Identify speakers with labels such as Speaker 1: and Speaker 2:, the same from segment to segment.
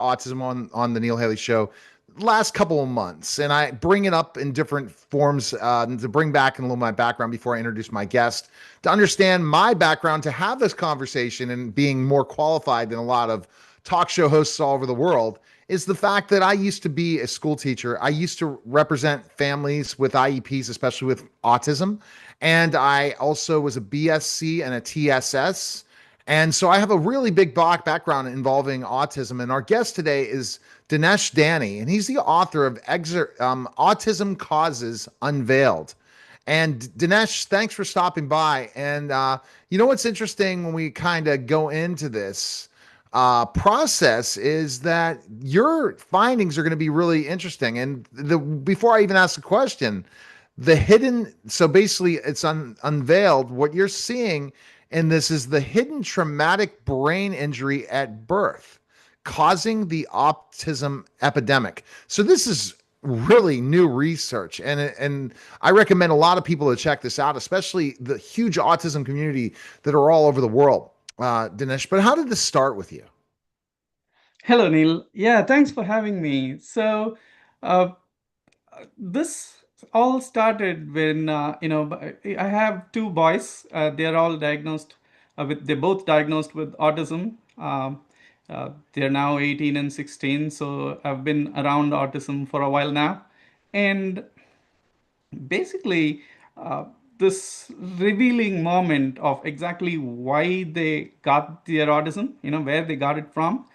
Speaker 1: autism on the Neil Haley Show last couple of months, and I bring it up in different forms to bring back a little my background before I introduce my guest to understand my background to have this conversation and being more qualified than a lot of talk show hosts all over the world is the fact that I used to be a school teacher. I used to represent families with IEPs, especially with autism. And I also was a BSc and a TSS. And so I have a really big background involving autism. And our guest today is Dinesh Danny, and he's the author of Autism Causes Unveiled. And Dinesh, thanks for stopping by. And you know what's interesting when we kind of go into this process is that your findings are going to be really interesting. And before I even ask the question, the hidden, so basically it's unveiled. What you're seeing in this is the hidden traumatic brain injury at birth causing the autism epidemic. So this is really new research, and I recommend a lot of people to check this out, especially the huge autism community that are all over the world. Dinesh, but how did this start with you?
Speaker 2: Hello, Neil. Yeah, thanks for having me. Uh, this all started when I have two boys. They're all diagnosed they're both diagnosed with autism. They're now 18 and 16, so I've been around autism for a while now, and basically uh, this revealing moment of exactly why they got their autism, where they got it from,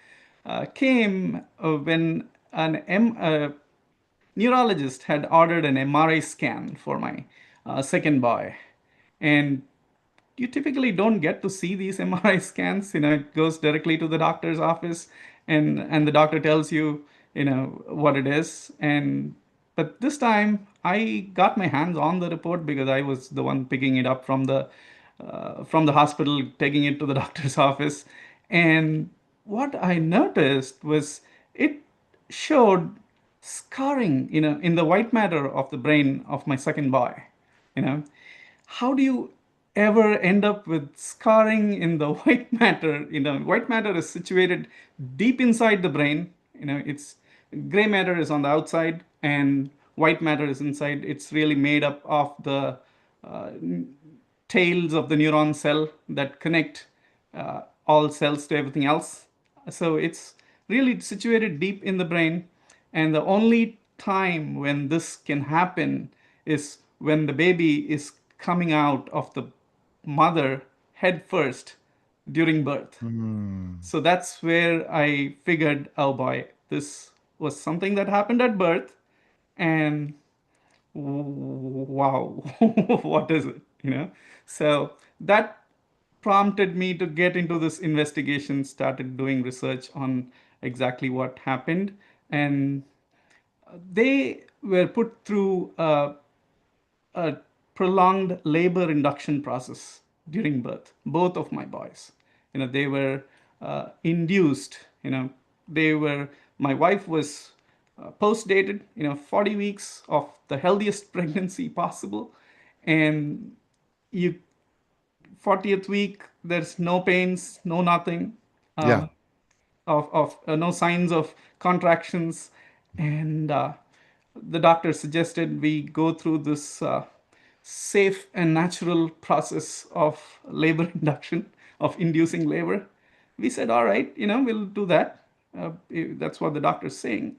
Speaker 2: came when a neurologist had ordered an MRI scan for my second boy. And you typically don't get to see these MRI scans. It goes directly to the doctor's office, and the doctor tells you, what it is. And but this time, I got my hands on the report because I was the one picking it up from the hospital, taking it to the doctor's office. And what I noticed was it showed scarring, in the white matter of the brain of my second boy. You know, how do you ever end up with scarring in the white matter? White matter is situated deep inside the brain. It's gray matter is on the outside and white matter is inside. It's really made up of the uh, tails of the neuron cell that connect all cells to everything else. So it's really situated deep in the brain. And the only time when this can happen is when the baby is coming out of the mother head first during birth.
Speaker 1: Hmm.
Speaker 2: So that's where I figured, oh boy, this was something that happened at birth. And wow, what is it? So that prompted me to get into this investigation, started doing research on exactly what happened. And they were put through a prolonged labor induction process during birth, both of my boys. They were induced. My wife was post-dated, 40 weeks of the healthiest pregnancy possible. And you 40th week, there's no pains, no nothing,
Speaker 1: Yeah.
Speaker 2: um, of no signs of contractions. And the doctor suggested we go through this safe and natural process of labor induction, of inducing labor. We said, all right, we'll do that. That's what the doctor's saying.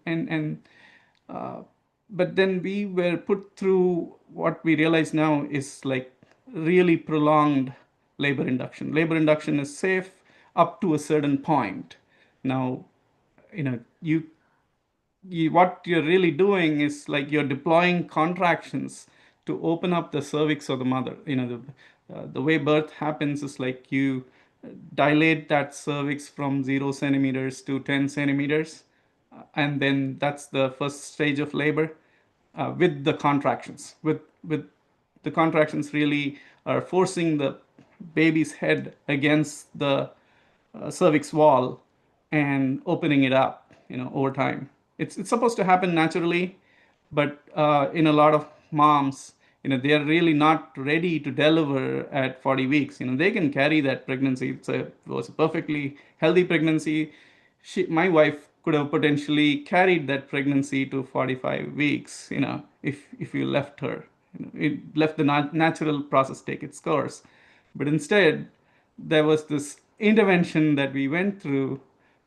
Speaker 2: But then we were put through what we realize now is like really prolonged labor induction. Labor induction is safe up to a certain point. Now, what you're really doing is like you're deploying contractions to open up the cervix of the mother. The way birth happens is like you dilate that cervix from 0 centimeters to 10 centimeters, and then that's the first stage of labor, with the contractions. With the contractions really are forcing the baby's head against the cervix wall and opening it up, over time. It's supposed to happen naturally, but in a lot of moms, they are really not ready to deliver at 40 weeks. They can carry that pregnancy. It was a perfectly healthy pregnancy. My wife could have potentially carried that pregnancy to 45 weeks, if you left her. It left the natural process take its course. But instead, there was this intervention that we went through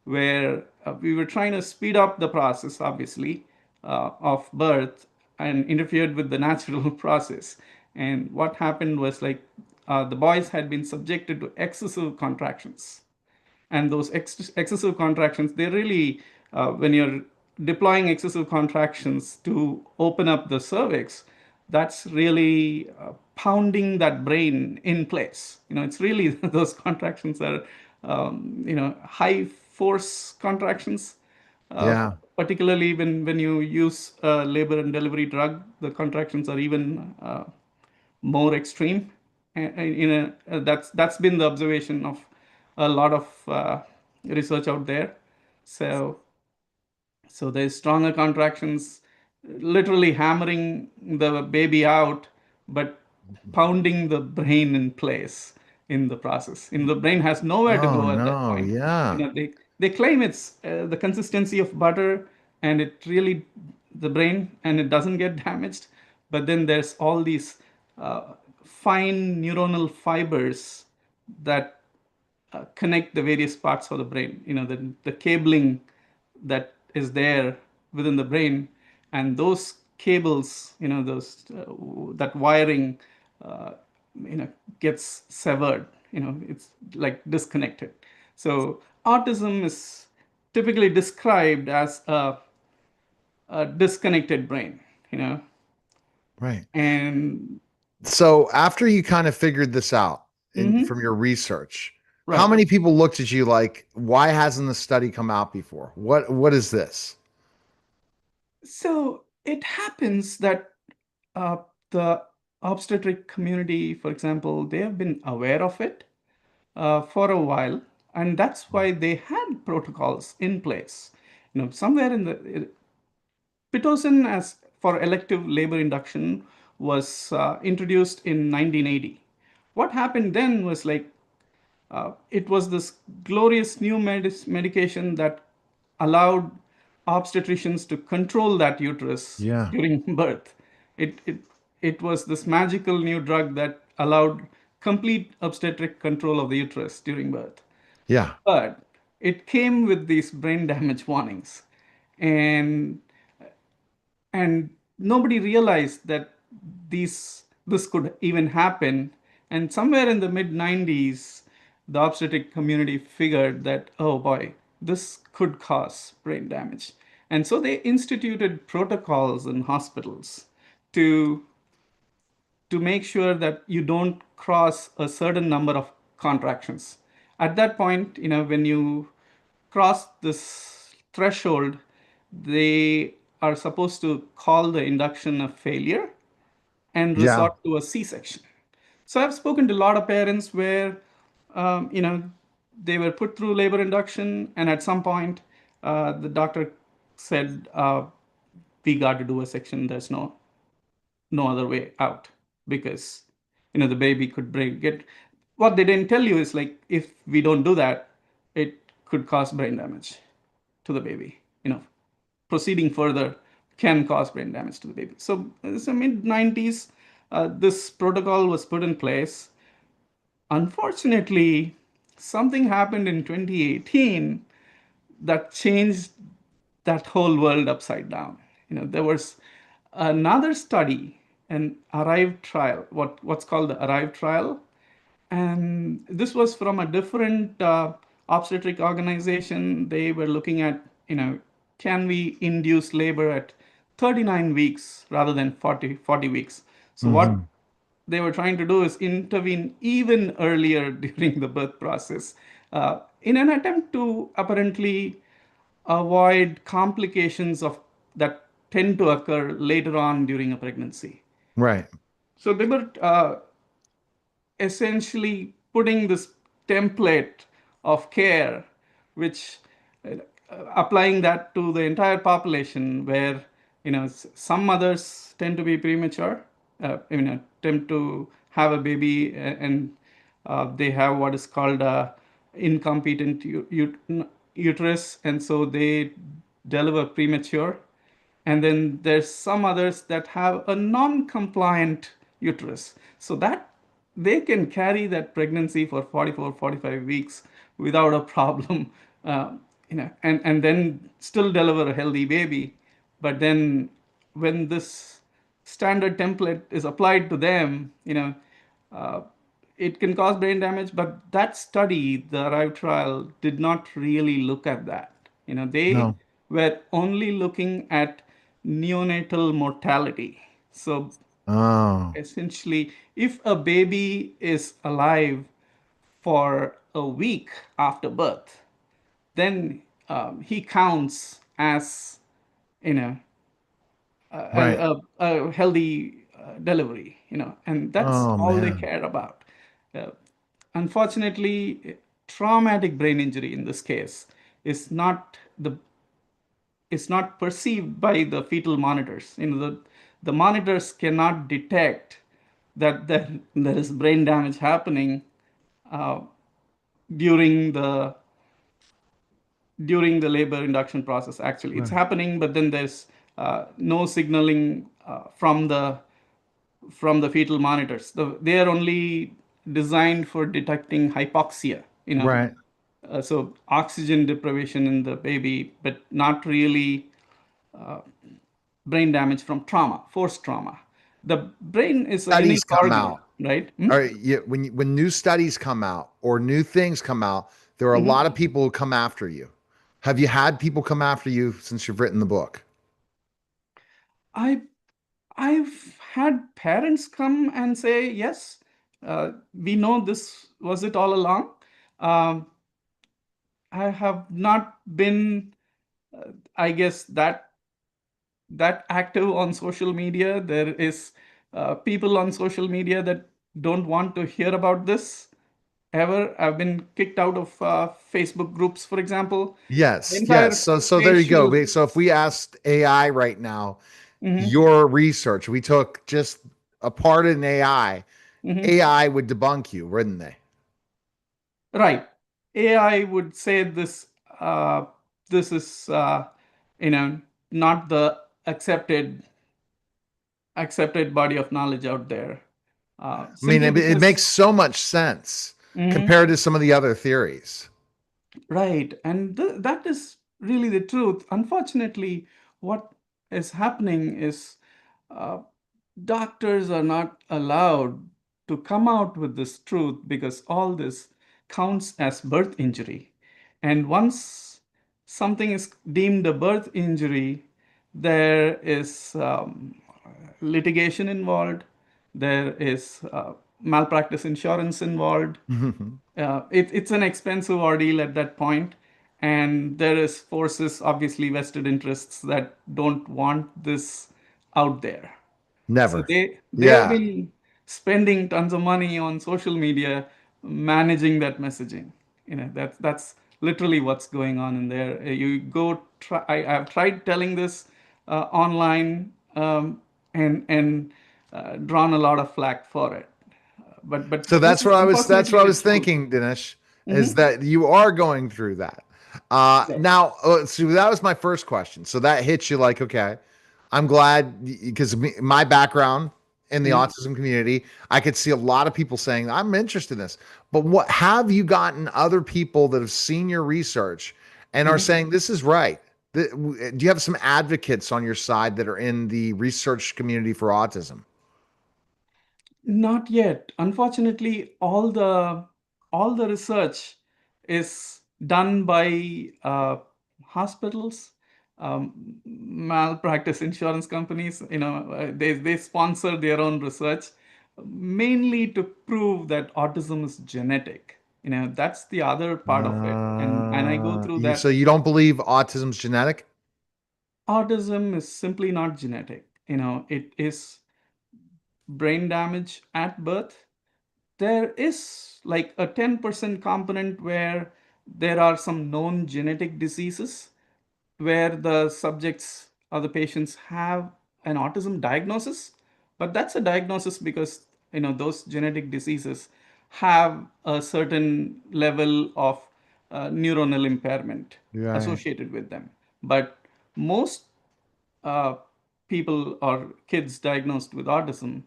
Speaker 2: where we were trying to speed up the process, obviously, of birth and interfered with the natural process. And what happened was like the boys had been subjected to excessive contractions, and those excessive contractions, they really when you're deploying excessive contractions to open up the cervix, that's really pounding that brain in place. It's really those contractions are high force contractions, uh,
Speaker 1: Yeah.
Speaker 2: particularly when you use a labor and delivery drug, the contractions are even more extreme. That's been the observation of a lot of research out there. So there's stronger contractions, literally hammering the baby out, but pounding the brain in place in the process. The brain has nowhere to
Speaker 1: Oh
Speaker 2: go at that
Speaker 1: no.
Speaker 2: point.
Speaker 1: Yeah.
Speaker 2: They claim it's the consistency of butter, and it really the brain, and it doesn't get damaged. But then there's all these fine neuronal fibers that connect the various parts of the brain. The cabling that is there within the brain, and those cables, those that wiring, uh, gets severed. It's like disconnected. So autism is typically described as a disconnected brain.
Speaker 1: Right.
Speaker 2: And
Speaker 1: So after you kind of figured this out
Speaker 2: mhm,
Speaker 1: from your research, how
Speaker 2: right.
Speaker 1: many people looked at you like, why hasn't the study come out before? What is this?
Speaker 2: So it happens that uh, the obstetric community, for example, they have been aware of it for a while, and that's why they had protocols in place. Somewhere in the Pitocin as for elective labor induction was introduced in 1980. What happened then was like it was this glorious new medication that allowed obstetricians to control that uterus
Speaker 1: Yeah.
Speaker 2: during birth. It, it, it was this magical new drug that allowed complete obstetric control of the uterus during birth.
Speaker 1: Yeah.
Speaker 2: But it came with these brain damage warnings. And nobody realized that this could even happen. And somewhere in the mid 90s, the obstetric community figured that, oh boy, this could cause brain damage. And so they instituted protocols in hospitals to make sure that you don't cross a certain number of contractions. At that point, when you cross this threshold, they are supposed to call the induction a failure and
Speaker 1: Yeah.
Speaker 2: resort to a C-section. So I've spoken to a lot of parents where, they were put through labor induction, and at some point, the doctor said, "We got to do a section. There's no other way out because the baby could break get." What they didn't tell you is like if we don't do that, it could cause brain damage to the baby. Proceeding further can cause brain damage to the baby. So mid 90s, this protocol was put in place. Unfortunately, something happened in 2018 that changed that whole world upside down. There was another study, an arrive trial, what's called the arrive trial, and this was from a different obstetric organization. They were looking at, can we induce labor at 39 weeks rather than 40 weeks? So what
Speaker 1: Hmm.
Speaker 2: they were trying to do is intervene even earlier during the birth process in an attempt to apparently avoid complications of that tend to occur later on during a pregnancy.
Speaker 1: Right.
Speaker 2: So they were essentially putting this template of care, which uh, applying that to the entire population, where some mothers tend to be premature, tend to have a baby, and they have what is called a incompetent uterus, and so they deliver premature. And then there's some others that have a non-compliant uterus, so that they can carry that pregnancy for 44, 45 weeks without a problem, uh, and then still deliver a healthy baby. But then when this standard template is applied to them, uh, it can cause brain damage. But that study, the Arrive trial, did not really look at that. They
Speaker 1: No.
Speaker 2: were only looking at neonatal mortality. So
Speaker 1: Oh,
Speaker 2: essentially, if a baby is alive for a week after birth, then he counts as, you know
Speaker 1: right.
Speaker 2: a healthy delivery, and that's
Speaker 1: Oh
Speaker 2: all they
Speaker 1: man.
Speaker 2: care about. Uh, Unfortunately, traumatic brain injury in this case is not the is not perceived by the fetal monitors. The monitors cannot detect that there is brain damage happening uh, during the labor induction process. Actually, it's
Speaker 1: Right.
Speaker 2: happening, but then there's no signaling from the fetal monitors. They are only designed for detecting hypoxia,
Speaker 1: Right.
Speaker 2: so oxygen deprivation in the baby, but not really brain damage from trauma, forced trauma. The brain is a
Speaker 1: Studies
Speaker 2: unique
Speaker 1: come
Speaker 2: organ,
Speaker 1: out.
Speaker 2: right? Hmm?
Speaker 1: All right, yeah, when new studies come out or new things come out, there are a lot
Speaker 2: Hmm.
Speaker 1: of people who come after you. Have you had people come after you since you've written the book?
Speaker 2: I I've had parents come and say, yes, we know this was it all along. Um, I have not been, I guess, that active on social media. There is people on social media that don't want to hear about this ever. I've been kicked out of Facebook groups, for example. The
Speaker 1: Yes, yes.
Speaker 2: entire
Speaker 1: So there you go.
Speaker 2: facial.
Speaker 1: So if we asked AI right now,
Speaker 2: Mhm,
Speaker 1: your research, we took just a part in AI,
Speaker 2: mhm.
Speaker 1: AI would debunk you, wouldn't they?
Speaker 2: Right. AI would say this. Uh, this is, you know, not the accepted body of knowledge out there.
Speaker 1: I mean,
Speaker 2: Simply
Speaker 1: it makes
Speaker 2: because.
Speaker 1: so much sense
Speaker 2: Mhm.
Speaker 1: compared to some of the other theories.
Speaker 2: Right. And that is really the truth. Unfortunately, what is happening is uh, doctors are not allowed to come out with this truth because all this counts as birth injury. And once something is deemed a birth injury, there is litigation involved, there is malpractice insurance involved. It's an expensive ordeal at that point, and there is forces, obviously vested interests, that don't want this out there. So
Speaker 1: Never.
Speaker 2: they've
Speaker 1: Yeah.
Speaker 2: been spending tons of money on social media managing that messaging. That's literally what's going on in there. You go try. I've tried telling this online, and drawn a lot of flack for it. But
Speaker 1: So
Speaker 2: this is
Speaker 1: that's what
Speaker 2: unfortunately
Speaker 1: I
Speaker 2: the
Speaker 1: was
Speaker 2: truth.
Speaker 1: thinking, Dinesh, is
Speaker 2: Hmm.
Speaker 1: that you are going through that.
Speaker 2: Right.
Speaker 1: Now, so that was my first question. So that hits you like, okay, I'm glad because my background in the
Speaker 2: Mhm.
Speaker 1: autism community, I could see a lot of people saying, I'm interested in this. But what have you gotten other people that have seen your research and are
Speaker 2: Mhm.
Speaker 1: saying this is right? Do you have some advocates on your side that are in the research community for autism?
Speaker 2: Not yet. Unfortunately, all the research is done by hospitals, malpractice insurance companies. They sponsor their own research, mainly to prove that autism is genetic. That's the other part of it, and I go through
Speaker 1: So
Speaker 2: that.
Speaker 1: you don't believe autism's genetic?
Speaker 2: Autism is simply not genetic. It is brain damage at birth. There is like a 10% component where there are some known genetic diseases where the subjects or the patients have an autism diagnosis, but that's a diagnosis because those genetic diseases have a certain level of neuronal impairment
Speaker 1: Right.
Speaker 2: associated with them. But most uh, people or kids diagnosed with autism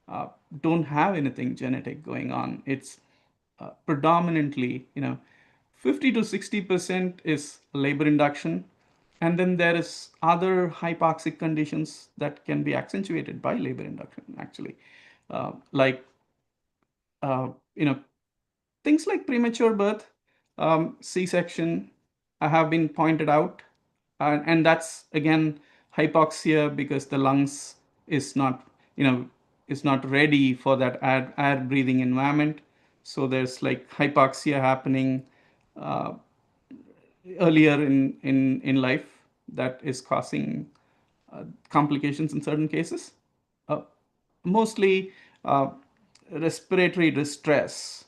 Speaker 2: uh, don't have anything genetic going on. It's predominantly, 50 to 60% is labor induction, and then there is other hypoxic conditions that can be accentuated by labor induction, actually, like uh, you know things like premature birth, C-section have been pointed out, and that's again hypoxia because the lungs is not, you know, is not ready for that air breathing environment. So there's like hypoxia happening uh, earlier in life that is causing complications in certain cases. Uh, Mostly uh, respiratory distress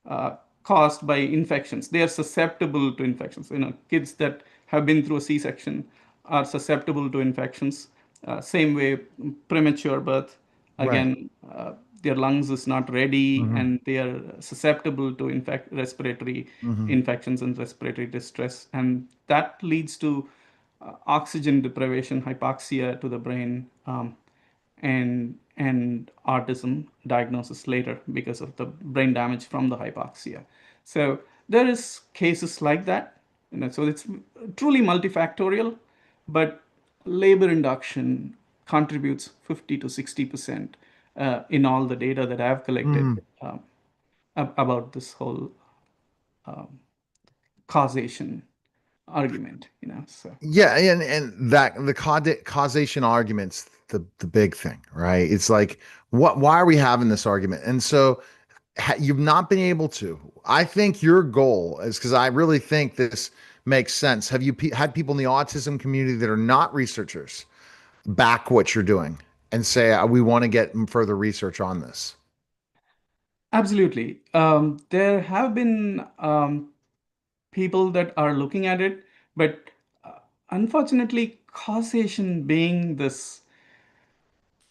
Speaker 2: uh, caused by infections. They are susceptible to infections. Kids that have been through a C-section are susceptible to infections. Same way, premature birth,
Speaker 1: Right.
Speaker 2: again, their lungs is not ready
Speaker 1: Hmm.
Speaker 2: and they are susceptible to infect respiratory
Speaker 1: Hmm.
Speaker 2: infections and respiratory distress, and that leads to oxygen deprivation, hypoxia to the brain, and autism diagnosis later because of the brain damage from the hypoxia. So there is cases like that. So it's truly multifactorial, but labor induction contributes 50 to 60% in all the data that I've collected
Speaker 1: Hmm.
Speaker 2: about this whole causation argument. So
Speaker 1: Yeah, and that the causation argument's the big thing, right? It's like, why are we having this argument? And so you've not been able to. I think your goal is, because I really think this makes sense. Have you had people in the autism community that are not researchers back what you're doing and say, we want to get further research on this?
Speaker 2: absolutely, there have been people that are looking at it, but unfortunately, causation being this,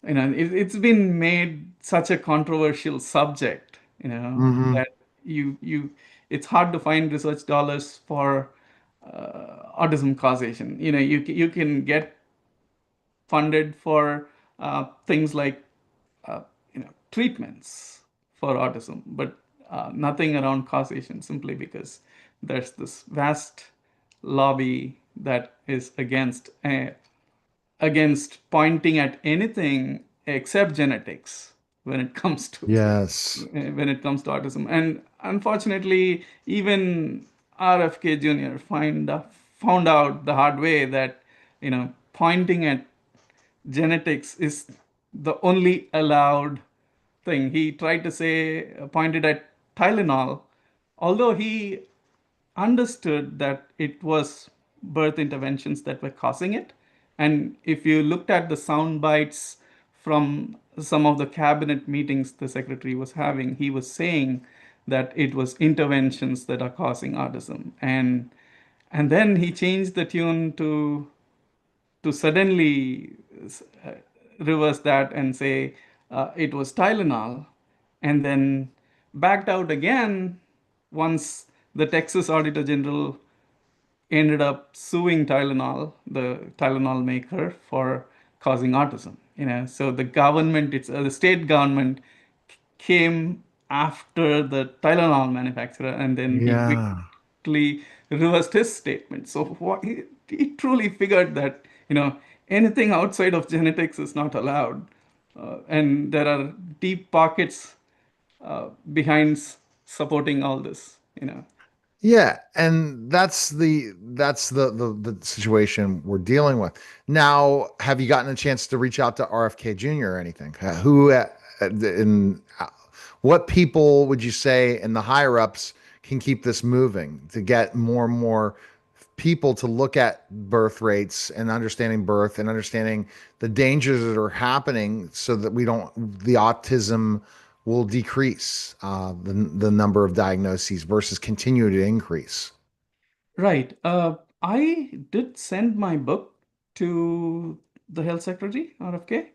Speaker 2: it's been made such a controversial subject,
Speaker 1: Hmm.
Speaker 2: that you it's hard to find research dollars for autism causation. You can get funded for things like treatments for autism, but nothing around causation, simply because there's this vast lobby that is against pointing at anything except genetics when it comes to
Speaker 1: Yes.
Speaker 2: autism. And unfortunately, even RFK Jr. Found out the hard way that pointing at genetics is the only allowed thing. He tried to say, pointed at Tylenol, although he understood that it was birth interventions that were causing it. And if you looked at the sound bites from some of the cabinet meetings the secretary was having, he was saying that it was interventions that are causing autism. And then he changed the tune to suddenly uh, reverse that and say it was Tylenol, and then backed out again once the Texas Auditor General ended up suing Tylenol, the Tylenol maker, for causing autism. So the government, the state government, came after the Tylenol manufacturer, and then he
Speaker 1: Yeah.
Speaker 2: quickly reversed his statement. So he truly figured that anything outside of genetics is not allowed, and there are deep pockets behind supporting all this.
Speaker 1: Yeah, and that's the situation we're dealing with. Now, have you gotten a chance to reach out to RFK Jr. or anything? Who in what people would you say in the higher ups can keep this moving to get more and more people to look at birth rates and understanding birth and understanding the dangers that are happening so that we don't the autism will decrease the number of diagnoses versus continue to increase.
Speaker 2: Right. I did send my book to the health secretary, RFK,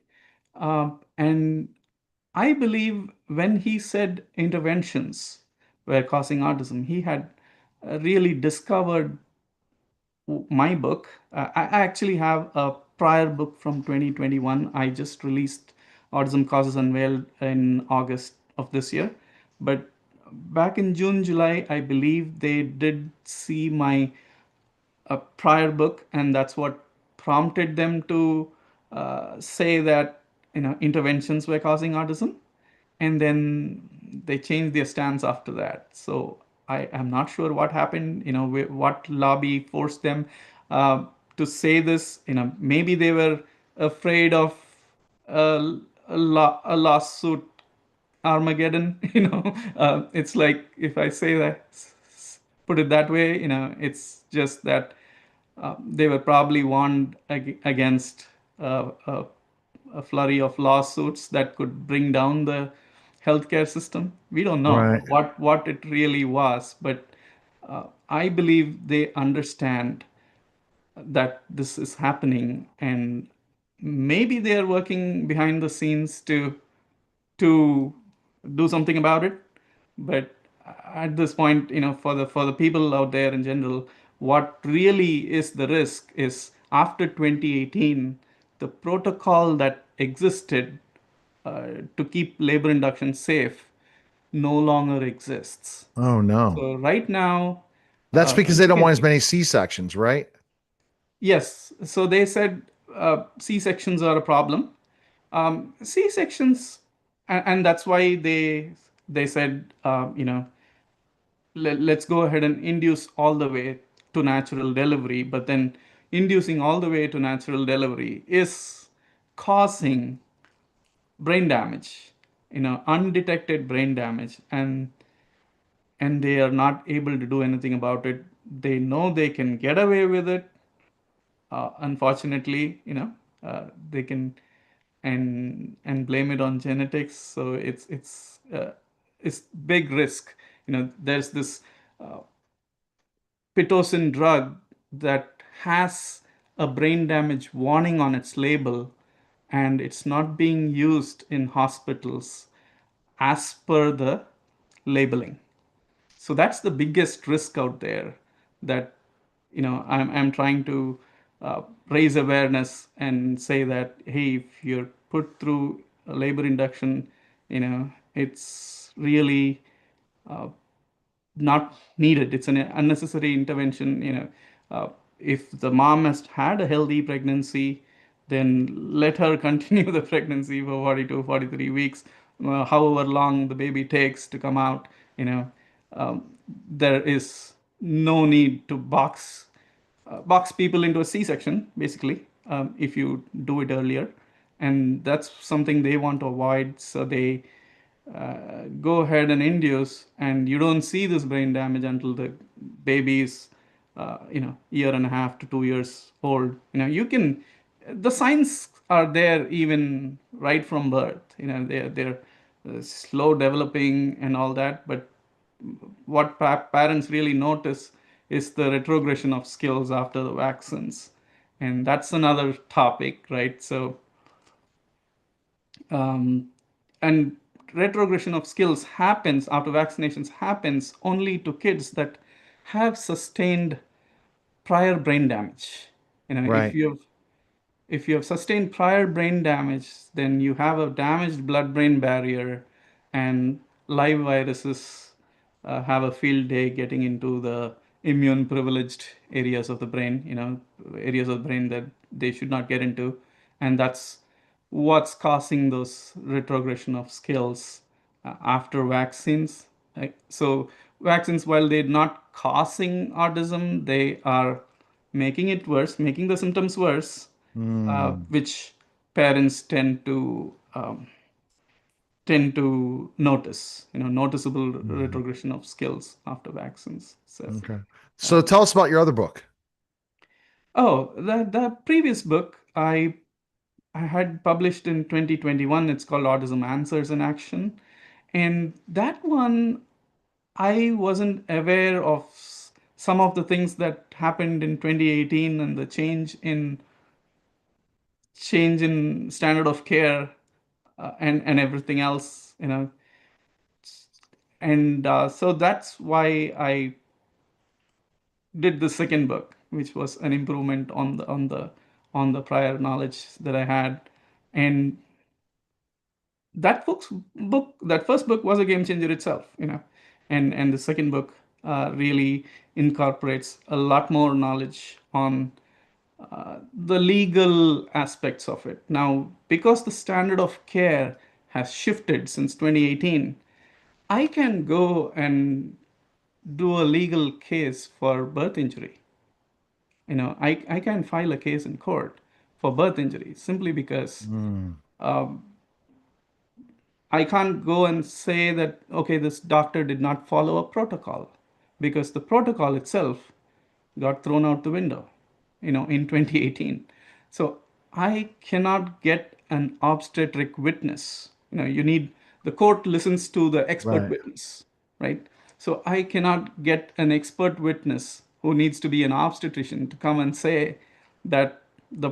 Speaker 2: and I believe when he said interventions were causing autism, he had really discovered my book. I actually have a prior book from 2021. I just released Autism Causes Unveiled in August of this year. But back in June, July, I believe they did see my prior book, and that's what prompted them to say that interventions were causing autism, and then they changed their stance after that. So I am not sure what happened. What lobby forced them to say this. Maybe they were afraid of a lawsuit Armageddon. It's like, if I say that, put it that way, it's just that they were probably warned against a flurry of lawsuits that could bring down the healthcare system. We don't know
Speaker 1: Right.
Speaker 2: what it really was, but I believe they understand that this is happening, and maybe they are working behind the scenes to do something about it. But at this point, for the people out there in general, what really is the risk is, after 2018, the protocol that existed to keep labor induction safe no longer exists.
Speaker 1: Oh no.
Speaker 2: So right now,
Speaker 1: That's because they
Speaker 2: you
Speaker 1: don't want
Speaker 2: can.
Speaker 1: as many C-sections, right?
Speaker 2: Yes, so they said C-sections are a problem. C-sections, and that's why they said, let's go ahead and induce all the way to natural delivery. But then inducing all the way to natural delivery is causing brain damage, undetected brain damage, and they are not able to do anything about it. They know they can get away with it. Unfortunately, they can, and blame it on genetics. So it's big risk. There's this pitocin drug that has a brain damage warning on its label, and it's not being used in hospitals as per the labeling. So that's the biggest risk out there, that I'm trying to raise awareness and say that, hey, if you're put through a labor induction, it's really not needed. It's an unnecessary intervention. If the mom has had a healthy pregnancy, then let her continue the pregnancy for 42, 43 weeks, however long the baby takes to come out. You know, there is no need to box people into a C-section, basically, if you do it earlier. And that's something they want to avoid. So they go ahead and induce, and you don't see this brain damage until the baby is, year and a half to 2 years old. The signs are there even right from birth. They're slow developing and all that, but what parents really notice is the retrogression of skills after the vaccines, and that's another topic, right? So um, and retrogression of skills happens after vaccinations, happens only to kids that have sustained prior brain damage. If
Speaker 1: Right.
Speaker 2: you have sustained prior brain damage, then you have a damaged blood-brain barrier, and live viruses have a field day getting into the immune privileged areas of the brain, areas of the brain that they should not get into. And that's what's causing those retrogression of skills after vaccines. So vaccines, while they're not causing autism, they are making it worse, making the symptoms worse,
Speaker 1: Mm,
Speaker 2: which parents tend to notice, noticeable
Speaker 1: mhm.
Speaker 2: retrogression of skills after vaccines. So,
Speaker 1: Okay. So tell us about your other book.
Speaker 2: oh, the previous book I had published in 2021. It's called Autism Answers in Action, and that one I wasn't aware of some of the things that happened in 2018, and the change in standard of care, and everything else, and so that's why I did the second book, which was an improvement on the prior knowledge that I had. And that first book was a game changer itself, and the second book really incorporates a lot more knowledge on the legal aspects of it. Now, because the standard of care has shifted since 2018, I can go and do a legal case for birth injury. I can file a case in court for birth injury simply because
Speaker 1: Mm,
Speaker 2: I can't go and say that, okay, this doctor did not follow a protocol, because the protocol itself got thrown out the window, in 2018. So I cannot get an obstetric witness. The court listens to the expert
Speaker 1: right.
Speaker 2: witness, right? So I cannot get an expert witness who needs to be an obstetrician to come and say that the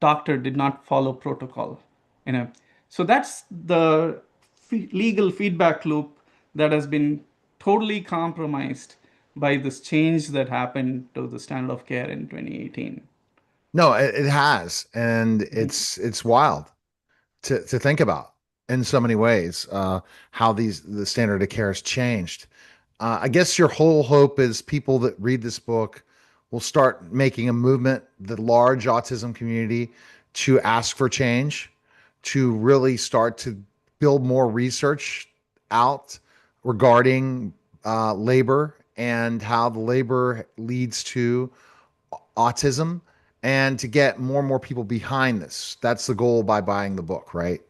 Speaker 2: doctor did not follow protocol. So that's the legal feedback loop that has been totally compromised by this change that happened to the standard of care in 2018.
Speaker 1: No, it has, and it's wild to think about in so many ways, how the standard of care has changed. I guess your whole hope is people that read this book will start making a movement, the large autism community, to ask for change, to really start to build more research out regarding labor and how the labor leads to autism, and to get more and more people behind this. That's the goal by buying the book, right?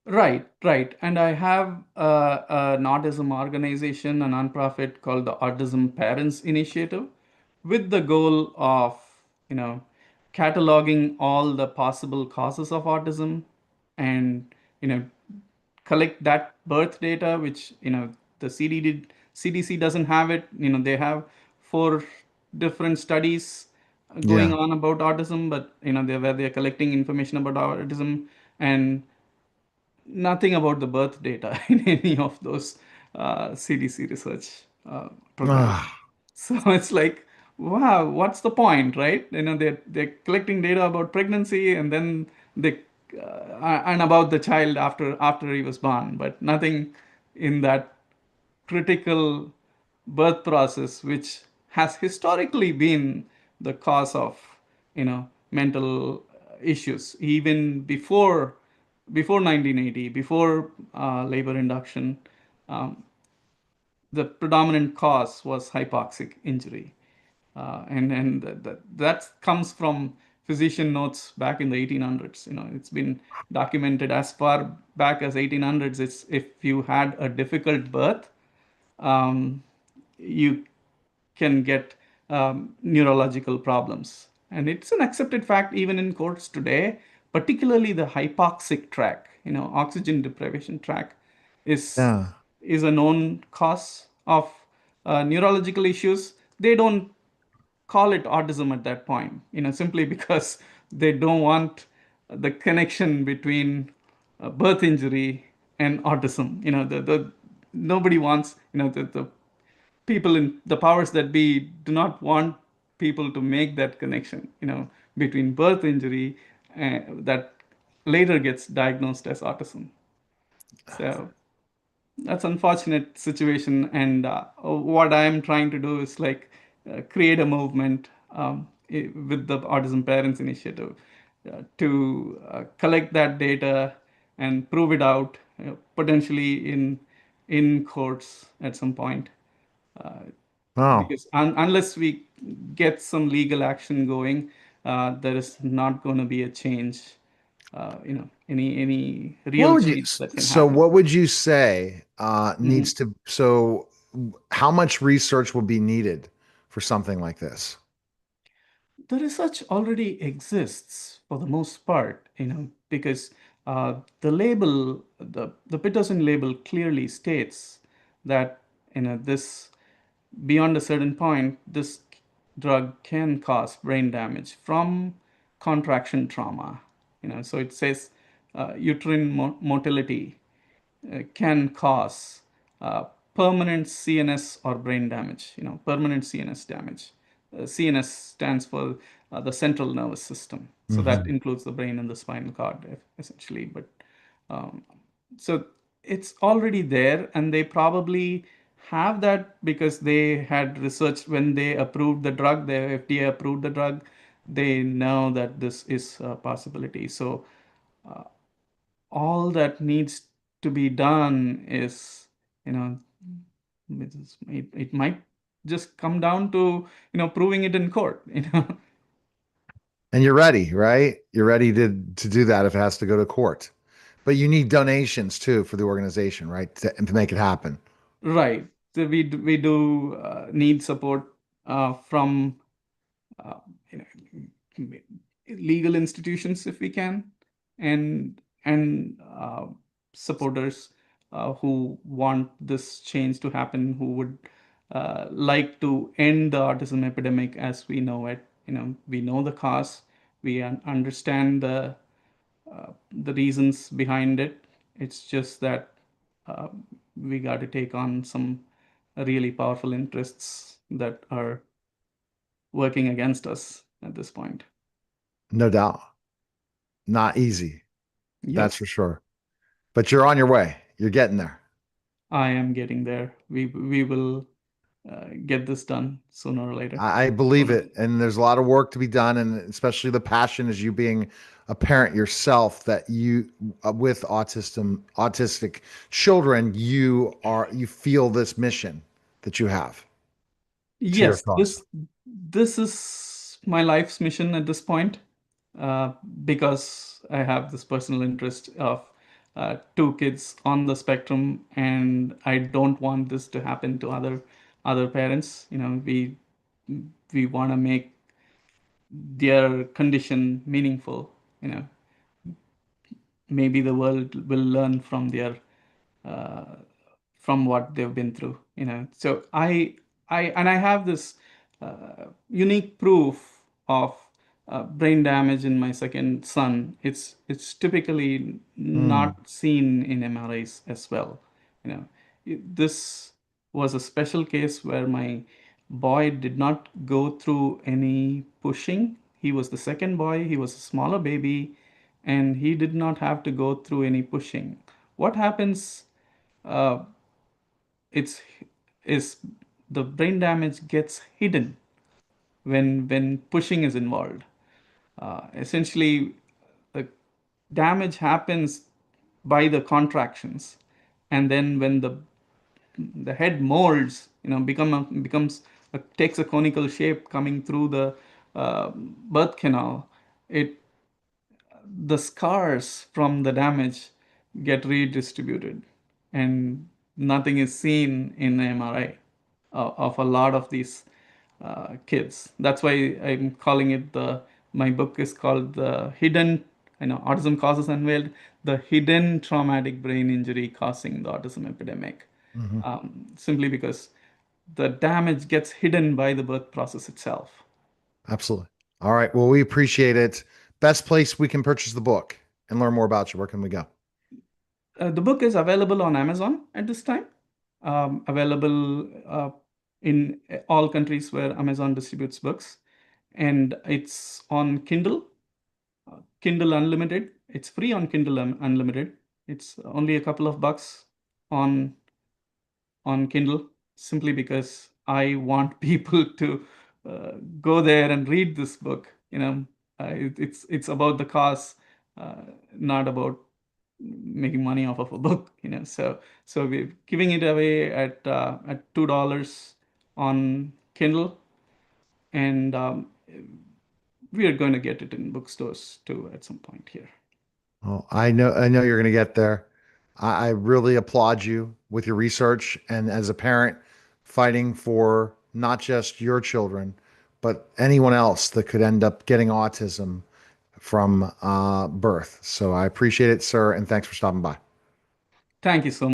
Speaker 2: Right, right. And I have an autism organization, a nonprofit called the Autism Parents Initiative, with the goal of, you know, cataloging all the possible causes of autism and, you know, collect that birth data, which, the CDC doesn't have it. They have four different studies going
Speaker 1: Yeah.
Speaker 2: on about autism, but, where they're collecting information about autism, and nothing about the birth data in any of those CDC research programs.
Speaker 1: Ah,
Speaker 2: So it's like, wow, what's the point, right? They're collecting data about pregnancy, and then they and about the child after he was born, but nothing in that critical birth process, which has historically been the cause of, mental issues, even before 1980, before labor induction. The predominant cause was hypoxic injury, and that comes from physician notes back in the 1800s. It's been documented as far back as 1800s. It's if you had a difficult birth, um, you can get neurological problems. And it's an accepted fact even in courts today, particularly the hypoxic track, oxygen deprivation track is
Speaker 1: yeah.
Speaker 2: is a known cause of neurological issues. They don't call it autism at that point, simply because they don't want the connection between birth injury and autism. The nobody wants, the people in the powers that be do not want people to make that connection, between birth injury that later gets diagnosed as autism. So that's unfortunate situation, and what I am trying to do is like create a movement with the Autism Parents Initiative to collect that data and prove it out, potentially in courts at some point. Uh,
Speaker 1: Oh.
Speaker 2: because unless we get some legal action going, there is not going to be a change, any
Speaker 1: What
Speaker 2: real
Speaker 1: would you,
Speaker 2: change that can
Speaker 1: so
Speaker 2: happen.
Speaker 1: what would you say
Speaker 2: Mhm.
Speaker 1: needs to, so how much research will be needed for something like this?
Speaker 2: The research already exists for the most part, because the Peterson label clearly states that, this beyond a certain point, this drug can cause brain damage from contraction trauma. So it says uterine motility can cause permanent CNS or brain damage, permanent CNS damage. CNS stands for the central nervous system. So that
Speaker 1: Hmm.
Speaker 2: includes the brain and the spinal cord, essentially. But um, so it's already there, and they probably have that because they had researched when they approved the drug, the FDA approved the drug, they know that this is a possibility. So all that needs to be done is, you know, it might just come down to, proving it in court,
Speaker 1: And you're ready, right? You're ready to do that if it has to go to court. But you need donations too for the organization, right? To make it happen.
Speaker 2: Right. So we do need support from uh, you know, legal institutions if we can, and supporters who want this change to happen, who would like to end the autism epidemic as we know it. We know the cause, we understand the reasons behind it. It's just that uh, we got to take on some really powerful interests that are working against us at this point.
Speaker 1: No doubt. Not easy.
Speaker 2: Yep,
Speaker 1: That's for sure. But you're on your way. You're getting there.
Speaker 2: I am getting there. We will get this done sooner or later.
Speaker 1: I believe it. And there's a lot of work to be done. And especially the passion as you being a parent yourself that you, with autistic children, you feel this mission that you have to your
Speaker 2: Yes,
Speaker 1: cause.
Speaker 2: this is my life's mission at this point, uh, because I have this personal interest of two kids on the spectrum, and I don't want this to happen to other parents. We want to make their condition meaningful. You know, Maybe the world will learn from their uh, from what they've been through. So I have this unique proof of brain damage in my second son. It's typically
Speaker 1: Mm,
Speaker 2: not seen in MRIs as well. This was a special case where my boy did not go through any pushing. He was the second boy, he was a smaller baby, and he did not have to go through any pushing. What happens uh, it's is the brain damage gets hidden when pushing is involved. Essentially, the damage happens by the contractions, and then when the head molds, becomes takes a conical shape coming through the birth canal. It The scars from the damage get redistributed, and nothing is seen in MRI of a lot of these kids. That's why I'm calling it my book is called the hidden, autism causes unveiled, the hidden traumatic brain injury causing the autism epidemic.
Speaker 1: mhm.
Speaker 2: Simply because the damage gets hidden by the birth process itself.
Speaker 1: Absolutely. All right. Well, we appreciate it. Best place we can purchase the book and learn more about you. Where can we go?
Speaker 2: The book is available on Amazon at this time, available in all countries where Amazon distributes books, and it's on Kindle, Kindle Unlimited. It's free on Kindle Unlimited. It's only a couple of bucks on Kindle, simply because I want people to go there and read this book. It's about the cause, uh, not about making money off of a book. So we're giving it away at $2 on Kindle, and we are going to get it in bookstores too at some point here.
Speaker 1: Oh, I know you're going to get there. I really applaud you with your research and as a parent fighting for not just your children, but anyone else that could end up getting autism from birth. So I appreciate it, sir, and thanks for stopping by.
Speaker 2: Thank you so